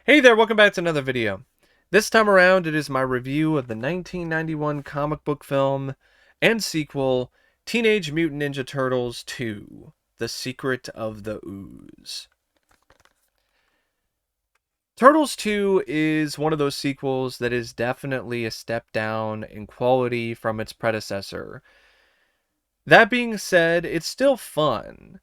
Hey there, welcome back to another video. This time around, it is my review of the 1991 comic book film and sequel, Teenage Mutant Ninja Turtles 2: The Secret of the Ooze. Turtles 2 is one of those sequels that is definitely a step down in quality from its predecessor. That being said, it's still fun.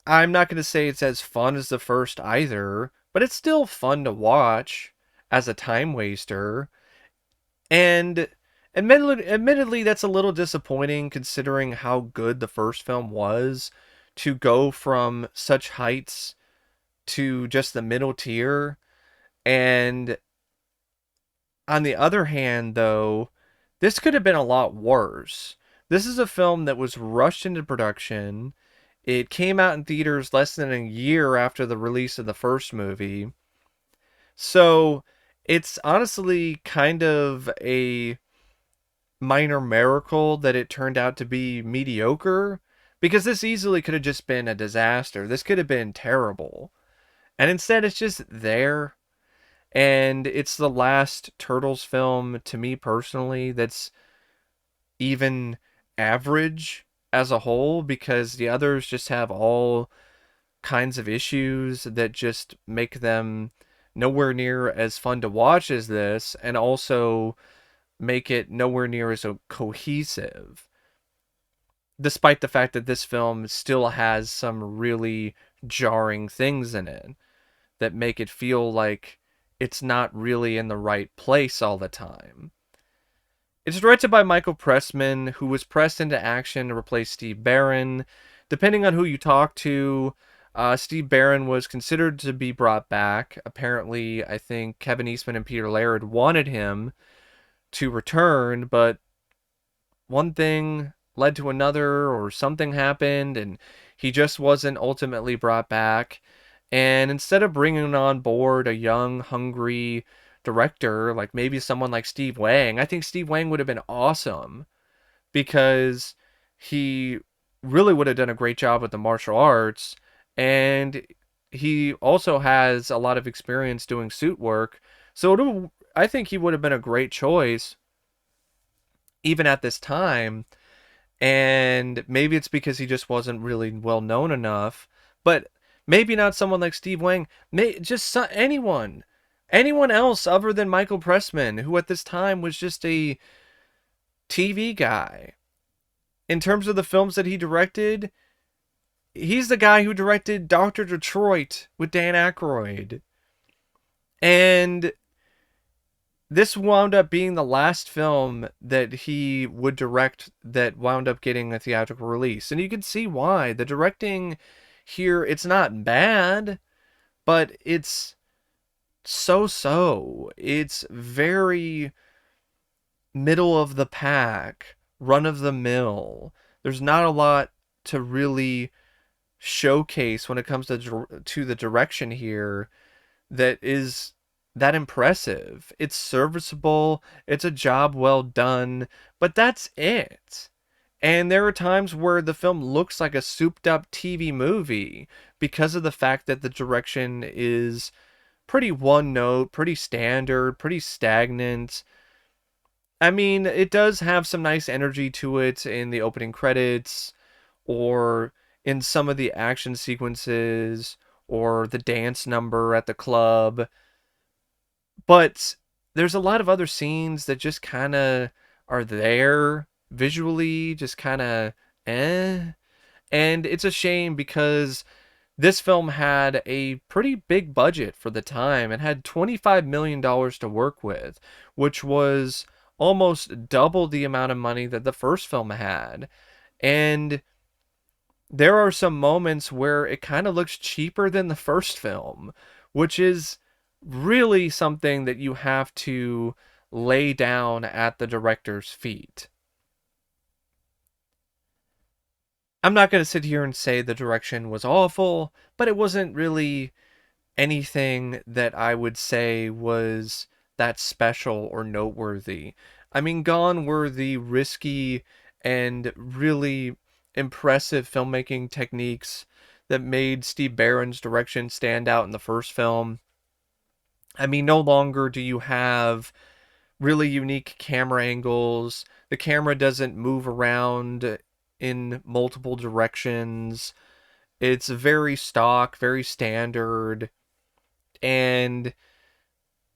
I'm not going to say it's as fun as the first either, but it's still fun to watch as a time waster. And admittedly, that's a little disappointing considering how good the first film was to go from such heights to just the middle tier. And on the other hand, though, this could have been a lot worse. This is a film that was rushed into production. It came out in theaters less than a year after the release of the first movie. So it's honestly kind of a minor miracle that it turned out to be mediocre, because this easily could have just been a disaster. This could have been terrible. And instead, it's just there. And it's the last Turtles film, to me personally, that's even average as a whole, because the others just have all kinds of issues that just make them nowhere near as fun to watch as this, and also make it nowhere near as cohesive, despite the fact that this film still has some really jarring things in it that make it feel like it's not really in the right place all the time. It's directed by Michael Pressman, who was pressed into action to replace Steve Barron. Depending on who you talk to, Steve Barron was considered to be brought back. Apparently, I think Kevin Eastman and Peter Laird wanted him to return, but one thing led to another, or something happened, and he just wasn't ultimately brought back. And instead of bringing on board a young, hungry director, like maybe someone like Steve Wang, I think Steve Wang would have been awesome, because he really would have done a great job with the martial arts, and he also has a lot of experience doing suit work. So I think he would have been a great choice even at this time. And maybe it's because he just wasn't really well known enough, but maybe not someone like Steve Wang, anyone else other than Michael Pressman, who at this time was just a TV guy. In terms of the films that he directed, he's the guy who directed Dr. Detroit with Dan Aykroyd. And this wound up being the last film that he would direct that wound up getting a theatrical release. And you can see why. The directing here, it's not bad, but it's so. It's very middle of the pack, run of the mill. There's not a lot to really showcase when it comes to the direction here that is that impressive. It's serviceable, it's a job well done, but that's it. And there are times where the film looks like a souped up TV movie because of the fact that the direction is pretty one note, pretty standard, pretty stagnant. I mean, it does have some nice energy to it in the opening credits, or in some of the action sequences, or the dance number at the club. But there's a lot of other scenes that just kind of are there visually, just kind of eh. And it's a shame, because this film had a pretty big budget for the time and had $25 million to work with, which was almost double the amount of money that the first film had. And there are some moments where it kind of looks cheaper than the first film, which is really something that you have to lay down at the director's feet. I'm not going to sit here and say the direction was awful, but it wasn't really anything that I would say was that special or noteworthy. I mean, gone were the risky and really impressive filmmaking techniques that made Steve Barron's direction stand out in the first film. I mean, no longer do you have really unique camera angles. The camera doesn't move around in multiple directions. It's very stock, very standard, and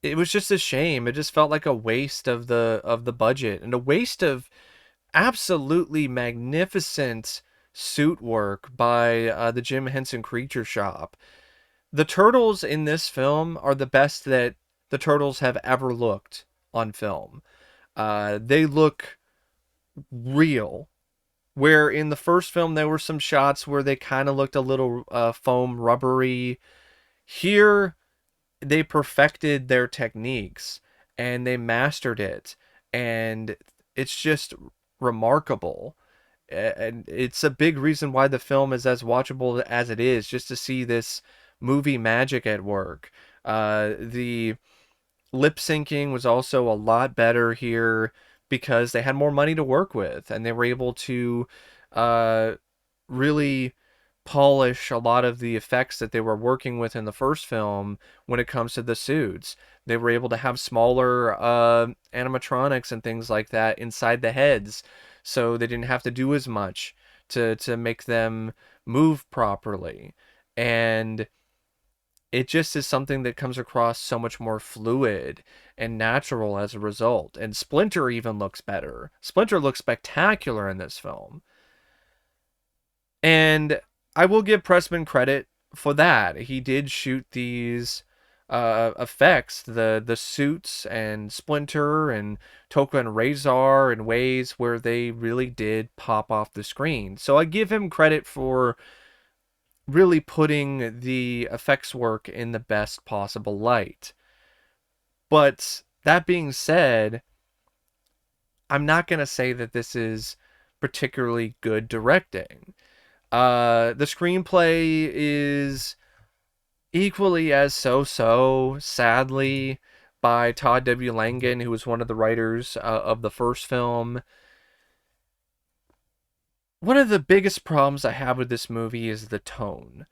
it was just a shame. It just felt like a waste of the budget and a waste of absolutely magnificent suit work by the Jim Henson Creature Shop. The turtles in this film are the best that the turtles have ever looked on film. They look real. Where in the first film there were some shots where they kind of looked a little foam rubbery. Here they perfected their techniques and they mastered it, and it's just remarkable. And it's a big reason why the film is as watchable as it is, just to see this movie magic at work. The lip syncing was also a lot better here because they had more money to work with and they were able to uh, really polish a lot of the effects that they were working with in the first film when it comes to the suits. They were able to have smaller animatronics and things like that inside the heads, so they didn't have to do as much to make them move properly. And it just is something that comes across so much more fluid and natural as a result. And Splinter even looks better. Splinter looks spectacular in this film. And I will give Pressman credit for that. He did shoot these effects, the suits and Splinter and Toka and Razor in ways where they really did pop off the screen. So I give him credit for really putting the effects work in the best possible light. But that being said, I'm not going to say that this is particularly good directing. The screenplay is equally as so, sadly, by Todd W. Langan, who was one of the writers of the first film. One of the biggest problems I have with this movie is the tone.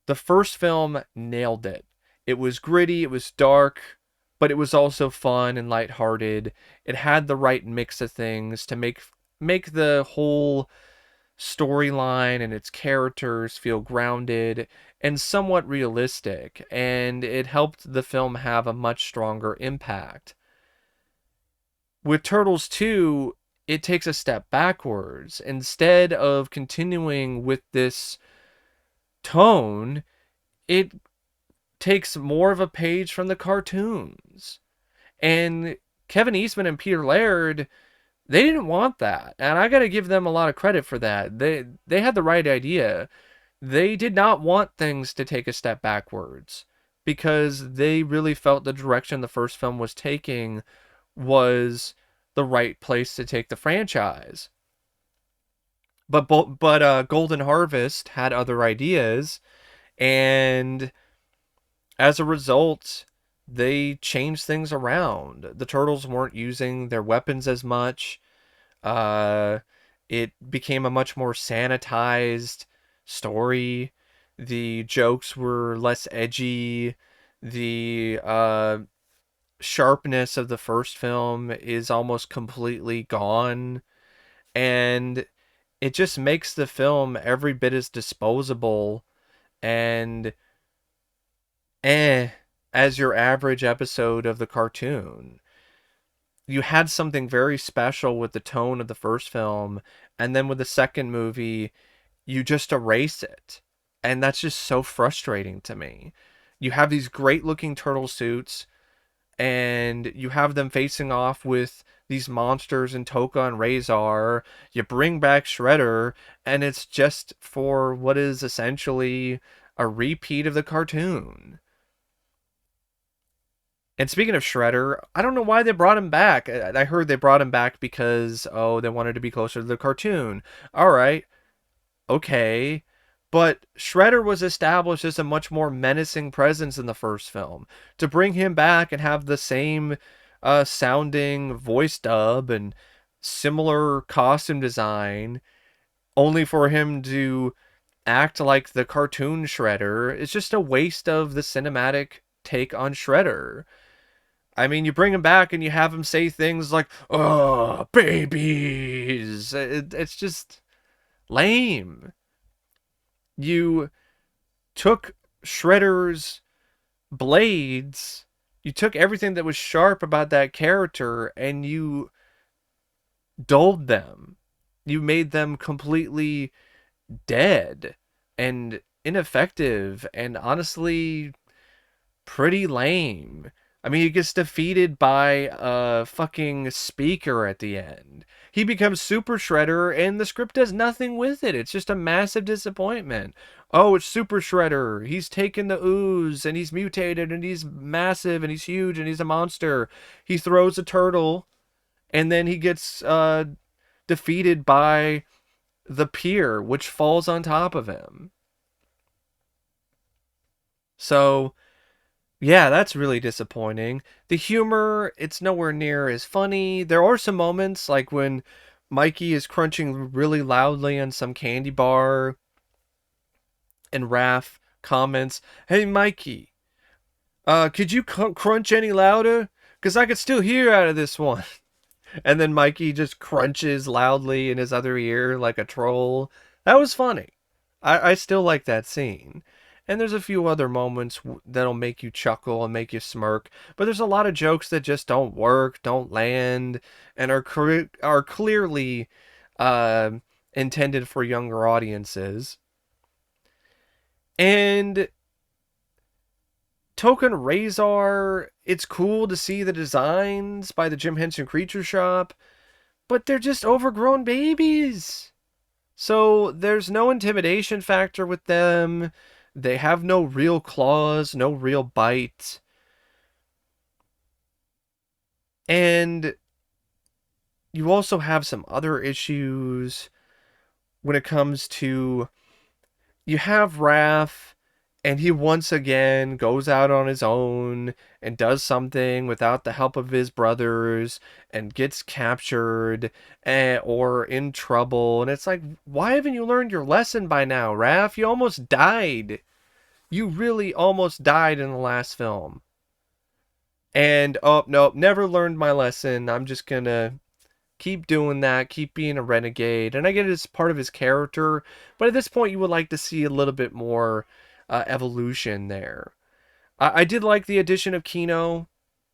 The first film nailed it. It was gritty, it was dark, but it was also fun and lighthearted. It had the right mix of things to make the whole storyline and its characters feel grounded and somewhat realistic, and it helped the film have a much stronger impact. With Turtles 2, it takes a step backwards. Instead of continuing with this tone, it takes more of a page from the cartoons. And Kevin Eastman and Peter Laird, they didn't want that. And I got to give them a lot of credit for that. They had the right idea. They did not want things to take a step backwards because they really felt the direction the first film was taking was the right place to take the franchise. But Golden Harvest had other ideas, and as a result, they changed things around. The turtles weren't using their weapons as much. Uh, it became a much more sanitized story. The jokes were less edgy. The sharpness of the first film is almost completely gone. And it just makes the film every bit as disposable and eh as your average episode of the cartoon. You had something very special with the tone of the first film, and then with the second movie, you just erase it. And that's just so frustrating to me. You have these great looking turtle suits, and you have them facing off with these monsters in Toka and Razor. You bring back Shredder, and it's just for what is essentially a repeat of the cartoon. And speaking of Shredder, I don't know why they brought him back. I heard they brought him back because, oh, they wanted to be closer to the cartoon. All right, okay. But Shredder was established as a much more menacing presence in the first film. To bring him back and have the same sounding voice dub and similar costume design, only for him to act like the cartoon Shredder, is just a waste of the cinematic take on Shredder. I mean, you bring him back and you have him say things like, "Oh, babies." It's just lame. You took Shredder's blades, you took everything that was sharp about that character and you dulled them. You made them completely dead and ineffective and honestly pretty lame. I mean, he gets defeated by a fucking speaker at the end. He becomes Super Shredder, and the script does nothing with it. It's just a massive disappointment. Oh, it's Super Shredder. He's taken the ooze, and he's mutated, and he's massive, and he's huge, and he's a monster. He throws a turtle, and then he gets defeated by the pier, which falls on top of him. So yeah, that's really disappointing. The humor, it's nowhere near as funny. There are some moments like when Mikey is crunching really loudly on some candy bar and Raph comments, "Hey Mikey, could you crunch any louder? 'Cause I could still hear out of this one." And then Mikey just crunches loudly in his other ear like a troll. That was funny. I still like that scene. And there's a few other moments that'll make you chuckle and make you smirk, but there's a lot of jokes that just don't work, don't land, and are clearly uh, intended for younger audiences. And Token Razor, it's cool to see the designs by the Jim Henson Creature Shop, but they're just overgrown babies. So there's no intimidation factor with them. They have no real claws, no real bite. And you also have some other issues when it comes to you have Raph, and he once again goes out on his own and does something without the help of his brothers and gets captured or in trouble. And it's like, why haven't you learned your lesson by now, Raph? You almost died. You really almost died in the last film. And oh, nope, never learned my lesson. I'm just gonna keep doing that, keep being a renegade. And I get it's part of his character, but at this point, you would like to see a little bit more evolution there. I did like the addition of Kino.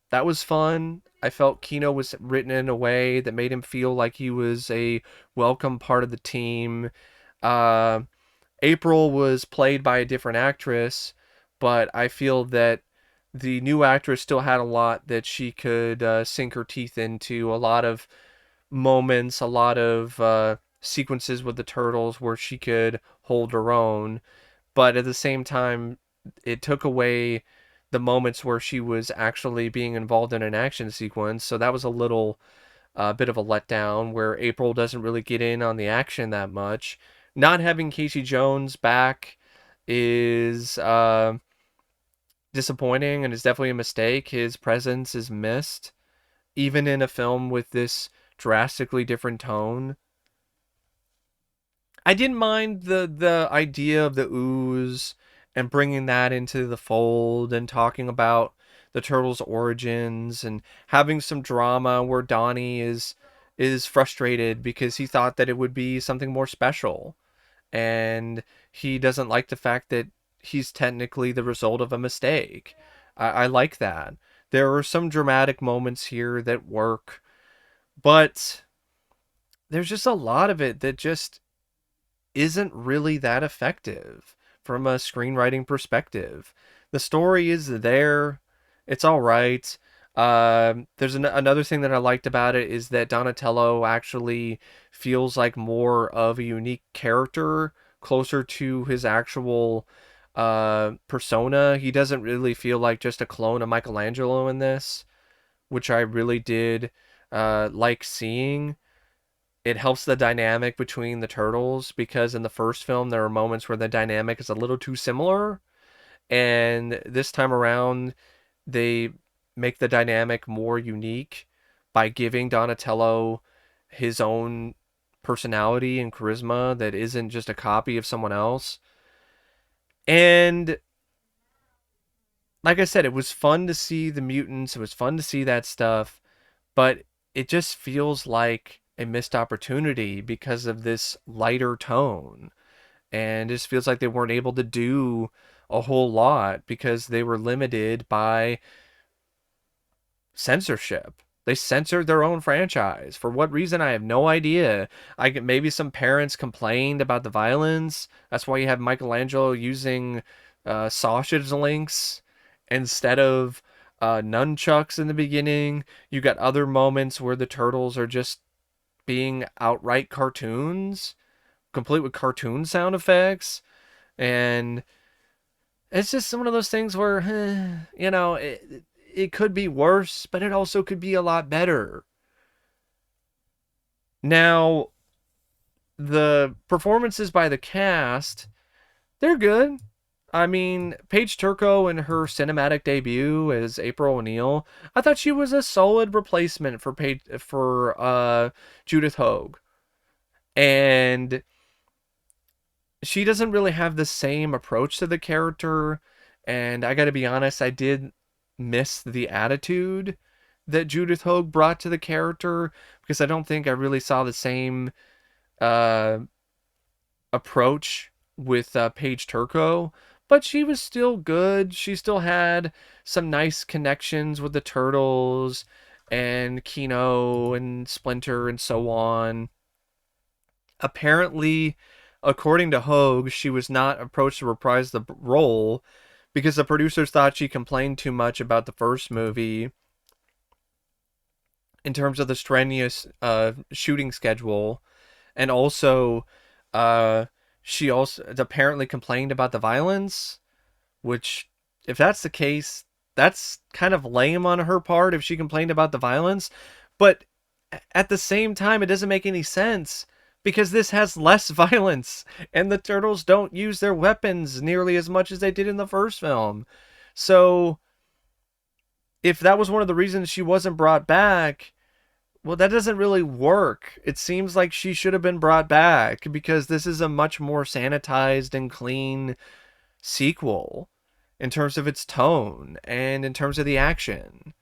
That was fun. I felt Kino was written in a way that made him feel like he was a welcome part of the team. Uh, April was played by a different actress, but I feel that the new actress still had a lot that she could sink her teeth into. A lot of moments, a lot of sequences with the turtles where she could hold her own, but at the same time, it took away the moments where she was actually being involved in an action sequence. So that was a little bit of a letdown where April doesn't really get in on the action that much. Not having Casey Jones back is disappointing and is definitely a mistake. His presence is missed, even in a film with this drastically different tone. I didn't mind the idea of the ooze and bringing that into the fold and talking about the turtles' origins and having some drama where Donnie is frustrated because he thought that it would be something more special and he doesn't like the fact that he's technically the result of a mistake. I like that. There are some dramatic moments here that work, but there's just a lot of it that just isn't really that effective from a screenwriting perspective. The story is there, it's all right. There's another thing that I liked about it is that Donatello actually feels like more of a unique character, closer to his actual persona. He doesn't really feel like just a clone of Michelangelo in this, which I really did like seeing. It helps the dynamic between the turtles because in the first film there are moments where the dynamic is a little too similar, and this time around they make the dynamic more unique by giving Donatello his own personality and charisma that isn't just a copy of someone else. And like I said, it was fun to see the mutants. It was fun to see that stuff, but it just feels like a missed opportunity because of this lighter tone. And it just feels like they weren't able to do a whole lot because they were limited by censorship. They censored their own franchise. For what reason, I have no idea. Maybe some parents complained about the violence. That's why you have Michelangelo using sausage links instead of nunchucks in the beginning. You got other moments where the turtles are just being outright cartoons, complete with cartoon sound effects, and it's just one of those things where, it could be worse, but it also could be a lot better. Now, the performances by the cast, they're good. I mean, Paige Turco in her cinematic debut as April O'Neil, I thought she was a solid replacement for Judith Hoag. And she doesn't really have the same approach to the character, and I got to be honest, I did miss the attitude that Judith Hoag brought to the character because I don't think I really saw the same uh, approach with Paige Turco, but she was still good. She still had some nice connections with the Turtles and Kino and Splinter and so on. Apparently, according to Hogue, she was not approached to reprise the role because the producers thought she complained too much about the first movie in terms of the strenuous shooting schedule, and also uh, she also apparently complained about the violence, which, if that's the case, that's kind of lame on her part if she complained about the violence. But at the same time, it doesn't make any sense because this has less violence and the turtles don't use their weapons nearly as much as they did in the first film. So, if that was one of the reasons she wasn't brought back, well, that doesn't really work. It seems like she should have been brought back because this is a much more sanitized and clean sequel in terms of its tone and in terms of the action.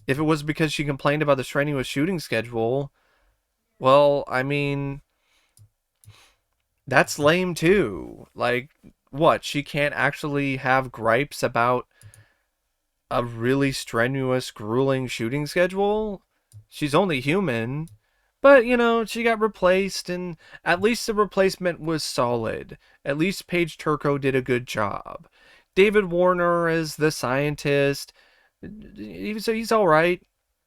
If it was because she complained about the strenuous shooting schedule, well, I mean, that's lame too. Like, what? She can't actually have gripes about a really strenuous, grueling shooting schedule? She's only human. But, she got replaced, and at least the replacement was solid. At least Paige Turco did a good job. David Warner as the scientist, he's all right.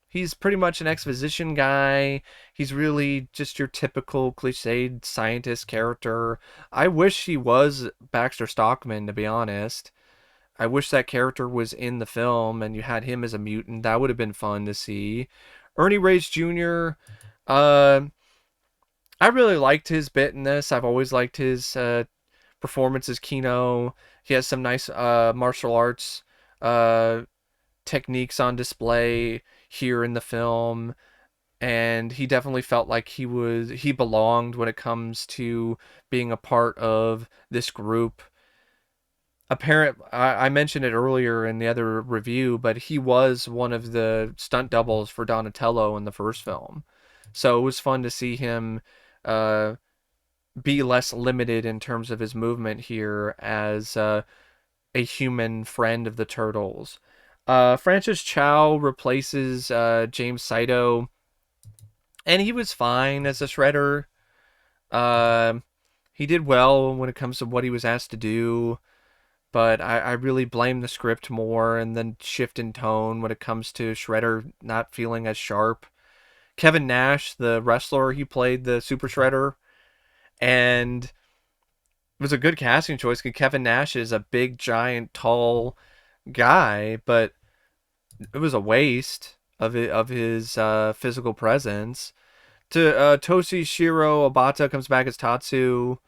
He's pretty much an exposition guy. He's really just your typical cliched scientist character. I wish he was Baxter Stockman, to be honest. I wish that character was in the film and you had him as a mutant. That would have been fun to see. Ernie Reyes Jr., uh, I really liked his bit in this. I've always liked his performance as Kino. He has some nice martial arts uh, techniques on display here in the film, and he definitely felt like he belonged when it comes to being a part of this group. I mentioned it earlier in the other review, but he was one of the stunt doubles for Donatello in the first film, so it was fun to see him uh, be less limited in terms of his movement here as a human friend of the turtles. Francis Chau replaces James Saito, and he was fine as a shredder. Uh, he did well when it comes to what he was asked to do, but I really blame the script more and then shift in tone when it comes to Shredder not feeling as sharp. Kevin Nash, the wrestler, he played the Super Shredder, and it was a good casting choice because Kevin Nash is a big, giant, tall guy, but it was a waste of his physical presence. To Toshishiro Obata comes back as Tatsu,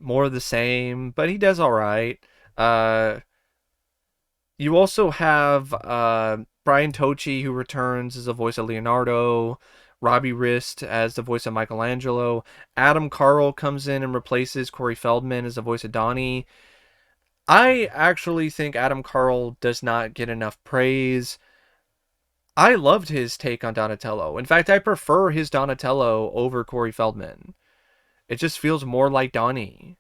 more of the same, but he does all right. Uh, you also have Brian Tochi, who returns as the voice of Leonardo. Robbie Rist as the voice of Michelangelo. Adam Carl comes in and replaces Corey Feldman as the voice of Donnie. I actually think Adam Carl does not get enough praise. I loved his take on Donatello. In fact, I prefer his Donatello over Corey Feldman. It just feels more like Donnie.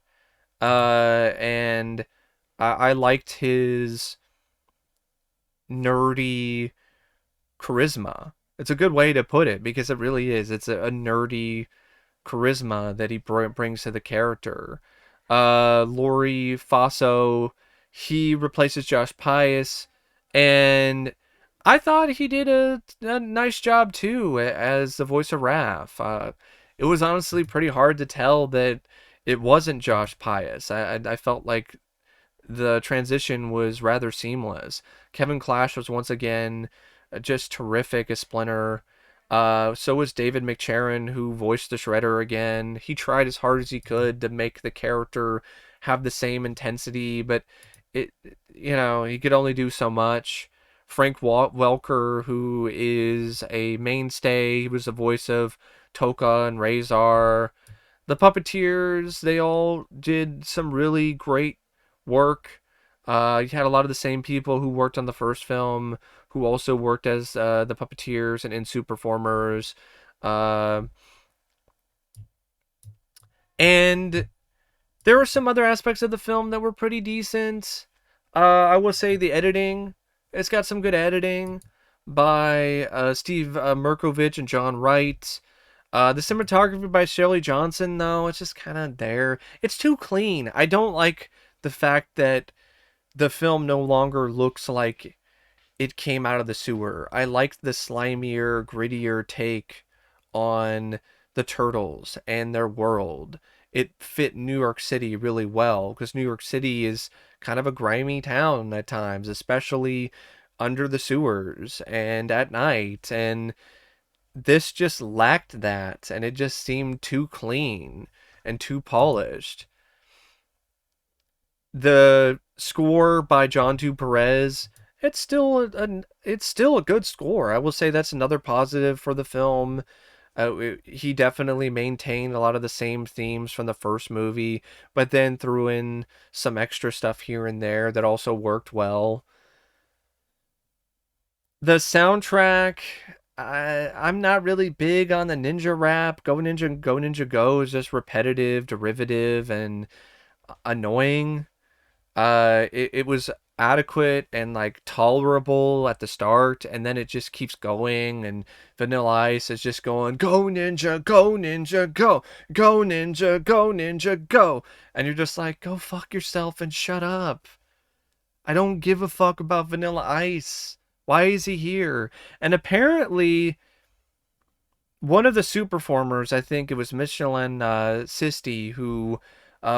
And I liked his nerdy charisma. It's a good way to put it because it really is. It's a nerdy charisma that he brings to the character. Laurie Faso, he replaces Josh Pius, and I thought he did a nice job too as the voice of Raph. It was honestly pretty hard to tell that it wasn't Josh Pius. I felt like the transition was rather seamless. Kevin Clash was once again just terrific as Splinter. So was David McCharron, who voiced the Shredder again. He tried as hard as he could to make the character have the same intensity, but it, he could only do so much. Frank Welker, who is a mainstay, he was the voice of Toka and Razor. The Puppeteers, they all did some really great work. You had a lot of the same people who worked on the first film, who also worked as the Puppeteers and in-suit performers. Uh, and there were some other aspects of the film that were pretty decent. I will say the editing, it's got some good editing by Steve Merkovich and John Wright. The cinematography by Shelley Johnson, though, it's just kind of there. It's too clean. I don't like the fact that the film no longer looks like it came out of the sewer. I liked the slimier, grittier take on the turtles and their world. It fit New York City really well because New York City is kind of a grimy town at times, especially under the sewers and at night. And this just lacked that, and it just seemed too clean and too polished. The score by John Du Perez, it's still a good score. I will say that's another positive for the film. He definitely maintained a lot of the same themes from the first movie, but then threw in some extra stuff here and there that also worked well. The soundtrack, I'm not really big on the ninja rap. Go Ninja Go is just repetitive, derivative, and annoying. It was adequate and like tolerable at the start, and then it just keeps going. And Vanilla Ice is just going, "Go Ninja, go Ninja, go, go Ninja, go Ninja, go," and you're just like, "Go fuck yourself and shut up." I don't give a fuck about Vanilla Ice. Why is he here? And apparently, one of the suit performers, I think it was Michelin Sisti, who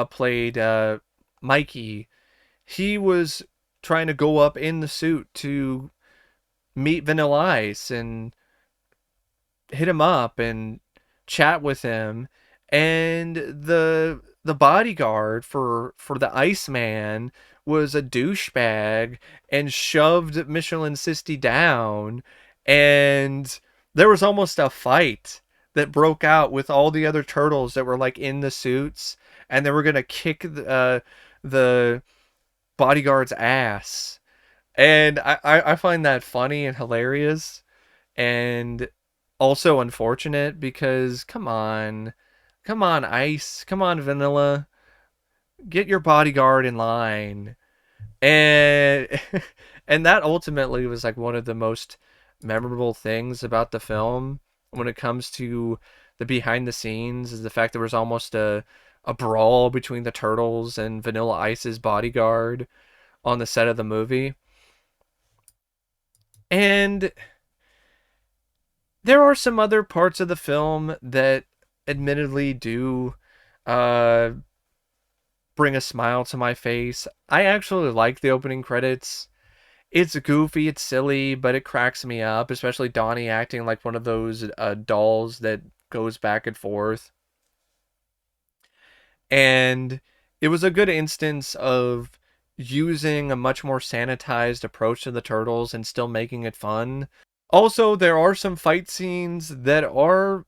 played Mikey, he was trying to go up in the suit to meet Vanilla Ice and hit him up and chat with him, and the bodyguard for the Iceman was a douchebag and shoved Michelin Sisti down, and there was almost a fight that broke out with all the other turtles that were like in the suits, and they were gonna kick the bodyguard's ass. And I find that funny and hilarious, and also unfortunate because come on, Ice, come on, Vanilla, get your bodyguard in line. And and that ultimately was like one of the most memorable things about the film when it comes to the behind the scenes is the fact there was almost a brawl between the turtles and Vanilla Ice's bodyguard on the set of the movie. And there are some other parts of the film that admittedly do uh, bring a smile to my face. I actually like the opening credits. It's goofy, it's silly, but it cracks me up, especially Donnie acting like one of those dolls that goes back and forth. And it was a good instance of using a much more sanitized approach to the turtles and still making it fun. Also, there are some fight scenes that are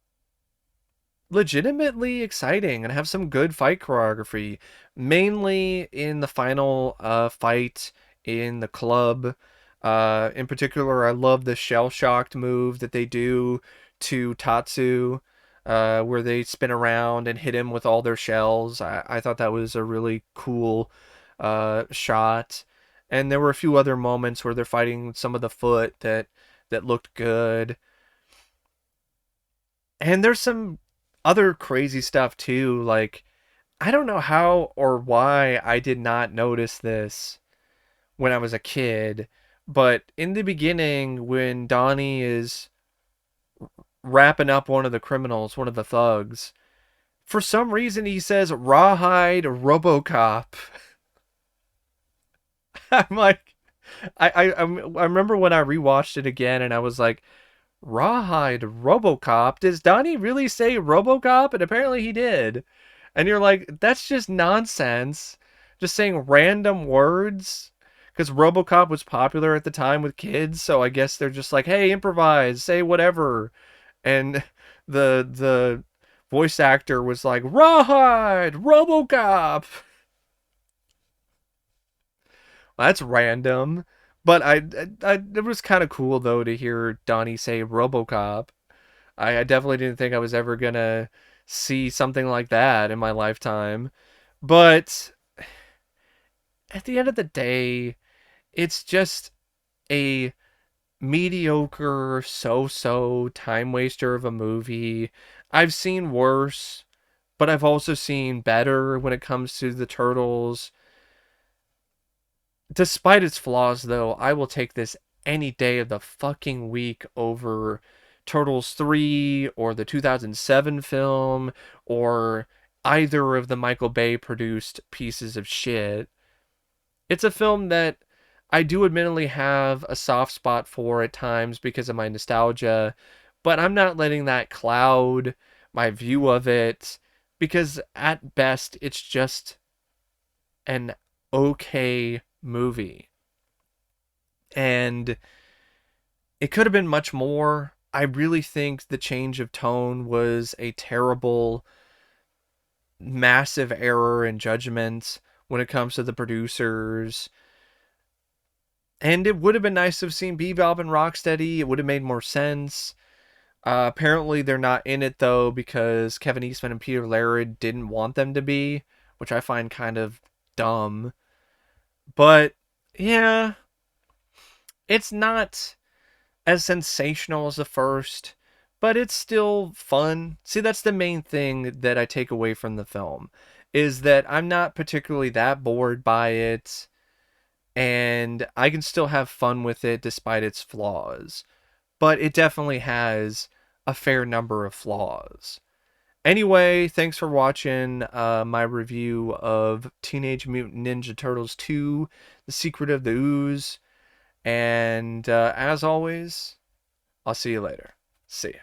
legitimately exciting and have some good fight choreography, mainly in the final fight in the club. In particular, I love the shell shocked move that they do to Tatsu, where they spin around and hit him with all their shells. I thought that was a really cool shot. And there were a few other moments where they're fighting some of the foot that looked good. And there's some other crazy stuff too. Like, I don't know how or why I did not notice this when I was a kid, but in the beginning, when Donnie is wrapping up one of the criminals, one of the thugs, for some reason he says Rawhide Robocop. I'm like, I remember when I rewatched it again and I was like, Rawhide Robocop? Does Donnie really say Robocop? And apparently he did. And you're like, that's just nonsense. Just saying random words. Because Robocop was popular at the time with kids, so I guess they're just like, hey, improvise, say whatever. And the voice actor was like, Rawhide Robocop. Well, that's random. But it was kind of cool though to hear Donnie say Robocop. I definitely didn't think I was ever gonna see something like that in my lifetime. But at the end of the day, it's just a mediocre, so time waster of a movie. I've seen worse, but I've also seen better when it comes to the Turtles. Despite its flaws, though, I will take this any day of the fucking week over Turtles 3 or the 2007 film or either of the Michael Bay produced pieces of shit. It's a film that I do admittedly have a soft spot for at times because of my nostalgia, but I'm not letting that cloud my view of it because at best it's just an okay movie. And it could have been much more. I really think the change of tone was a terrible, massive error in judgment when it comes to the producers. And it would have been nice to have seen Bebop and Rocksteady. It would have made more sense. Apparently, they're not in it though because Kevin Eastman and Peter Laird didn't want them to be, which I find kind of dumb. But yeah, it's not as sensational as the first, but it's still fun. See, that's the main thing that I take away from the film is that I'm not particularly that bored by it and I can still have fun with it despite its flaws. But it definitely has a fair number of flaws. Anyway, thanks for watching my review of Teenage Mutant Ninja Turtles 2, The Secret of the Ooze. And as always, I'll see you later. See ya.